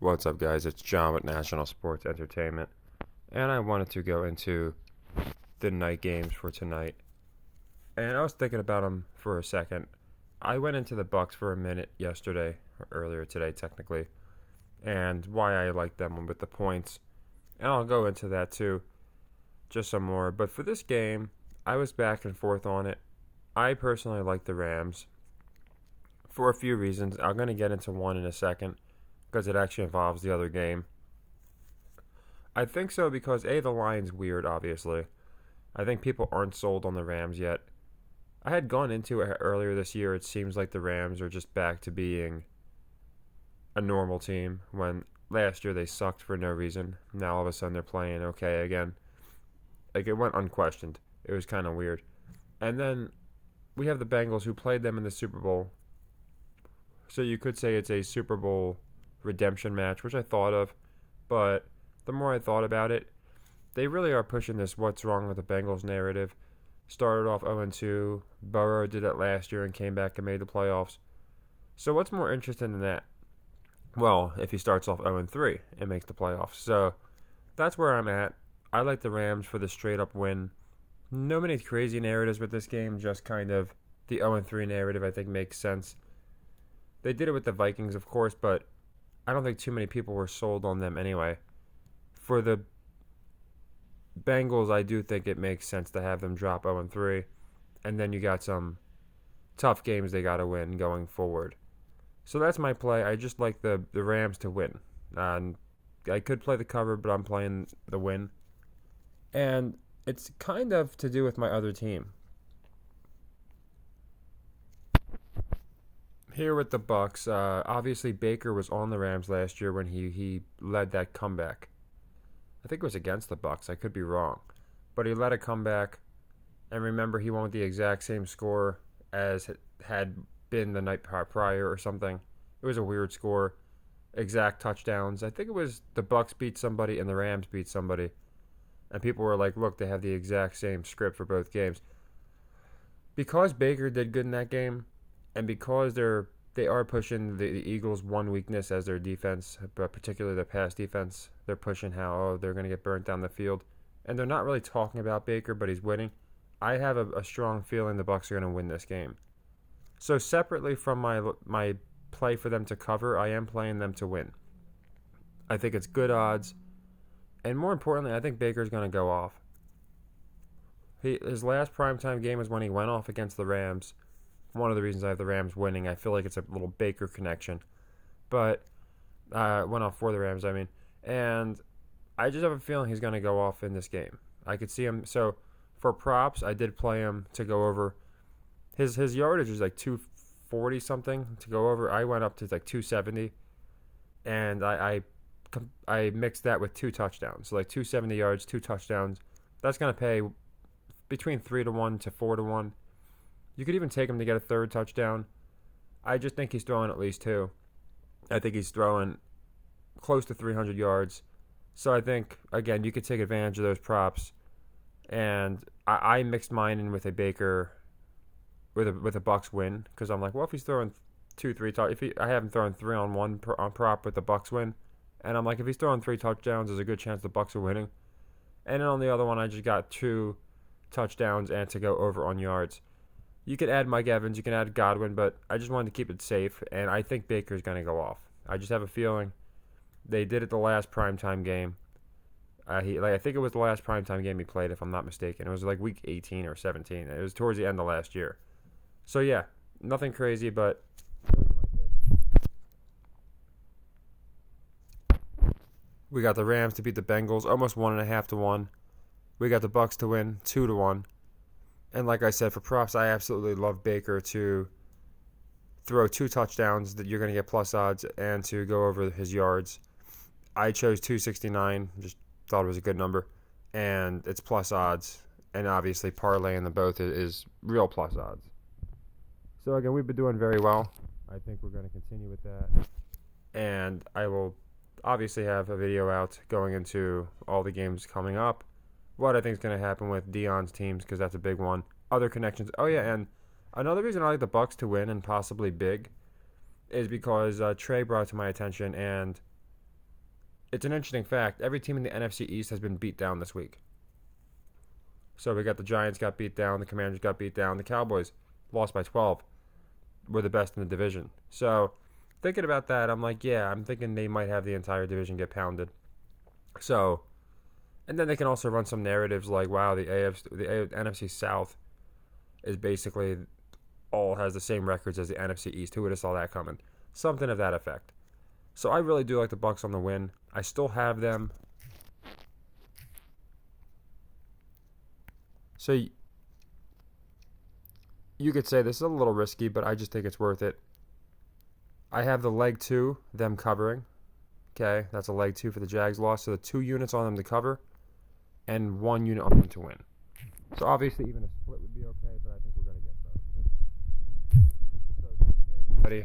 What's up, guys? It's John with National Sports Entertainment, and I wanted to go into the night games for tonight. And I was thinking about them for a second. I went into the Bucs for a minute yesterday, or earlier today, technically, and why I like them with the points. And I'll go into that too, just some more. But for this game, I was back and forth on it. I personally like the Rams for a few reasons. I'm going to get into one in a second because it actually involves the other game. I think so because the line's weird, obviously. I think people aren't sold on the Rams yet. I had gone into it earlier this year. It seems like the Rams are just back to being a normal team when last year they sucked for no reason. Now all of a sudden they're playing okay again. Like, it went unquestioned. It was kind of weird. And then we have the Bengals who played them in the Super Bowl. So you could say it's a Super Bowl redemption match, which I thought of. But the more I thought about it, they really are pushing this what's wrong with the Bengals narrative. Started off 0-2. Burrow did it last year and came back and made the playoffs. So what's more interesting than that? Well, if he starts off 0-3 and makes the playoffs. So that's where I'm at. I like the Rams for the straight-up win. No many crazy narratives with this game, just kind of the 0-3 narrative I think makes sense. They did it with the Vikings, of course, but I don't think too many people were sold on them anyway. For the Bengals, I do think it makes sense to have them drop 0-3, and then you got some tough games they got to win going forward. So that's my play. I just like the Rams to win. And I could play the cover, but I'm playing the win. And it's kind of to do with my other team. Here with the Bucs, obviously Baker was on the Rams last year when he led that comeback. I think it was against the Bucs. I could be wrong, but he led a comeback. And remember, he won with the exact same score as had been the night prior or something. It was a weird score. Exact touchdowns. I think it was the Bucs beat somebody and the Rams beat somebody. And people were like, look, they have the exact same script for both games. Because Baker did good in that game, and because they are pushing the Eagles' one weakness as their defense, but particularly their pass defense, they're pushing how they're going to get burnt down the field. And they're not really talking about Baker, but he's winning. I have a strong feeling the Bucs are going to win this game. So separately from my play for them to cover, I am playing them to win. I think it's good odds. And more importantly, I think Baker's going to go off. His last primetime game was when he went off against the Rams. One of the reasons I have the Rams winning, I feel like it's a little Baker connection. But went off for the Rams, I mean. And I just have a feeling he's going to go off in this game. I could see him. So for props, I did play him to go over. His yardage is like 240 something to go over. I went up to like 270. And I mixed that with 2 touchdowns. So like 270 yards, 2 touchdowns. That's going to pay between 3-1 to 4-1. You could even take him to get a third touchdown. I just think he's throwing at least 2. I think he's throwing close to 300 yards. So I think, again, you could take advantage of those props. And I mixed mine in with a Baker, with a Bucs win. Because I'm like, well, if he's throwing 2-3, I have him throwing 3 on 1 on prop with the Bucs win. And I'm like, if he's throwing 3 touchdowns, there's a good chance the Bucs are winning. And then on the other one, I just got 2 touchdowns and to go over on yards. You could add Mike Evans, you can add Godwin, but I just wanted to keep it safe, and I think Baker's going to go off. I just have a feeling they did it the last primetime game. I think it was the last primetime game he played, if I'm not mistaken. It was like week 18 or 17. It was towards the end of last year. So yeah, nothing crazy, but we got the Rams to beat the Bengals, almost 1.5-1. We got the Bucs to win 2-1. And like I said, for props, I absolutely love Baker to throw 2 touchdowns that you're going to get plus odds and to go over his yards. I chose 269, just thought it was a good number, and it's plus odds. And obviously, parlaying them both is real plus odds. So again, we've been doing very well. I think we're going to continue with that. And I will obviously have a video out going into all the games coming up. What I think is going to happen with Dion's teams, because that's a big one. Other connections. Oh, yeah, and another reason I like the Bucs to win and possibly big is because Trey brought it to my attention, and it's an interesting fact. Every team in the NFC East has been beat down this week. So we got the Giants got beat down, the Commanders got beat down, the Cowboys lost by 12. We're the best in the division. So thinking about that, I'm like, yeah, I'm thinking they might have the entire division get pounded. So, and then they can also run some narratives like, wow, the NFC South is basically all has the same records as the NFC East. Who would have saw that coming? Something of that effect. So I really do like the Bucs on the win. I still have them. So you could say this is a little risky, but I just think it's worth it. I have the leg 2, them covering. Okay, that's a leg 2 for the Jags loss. So the 2 units on them to cover and 1 unit on them to win. So obviously even a split would be okay, but I think we're going to get both. So take care, everybody.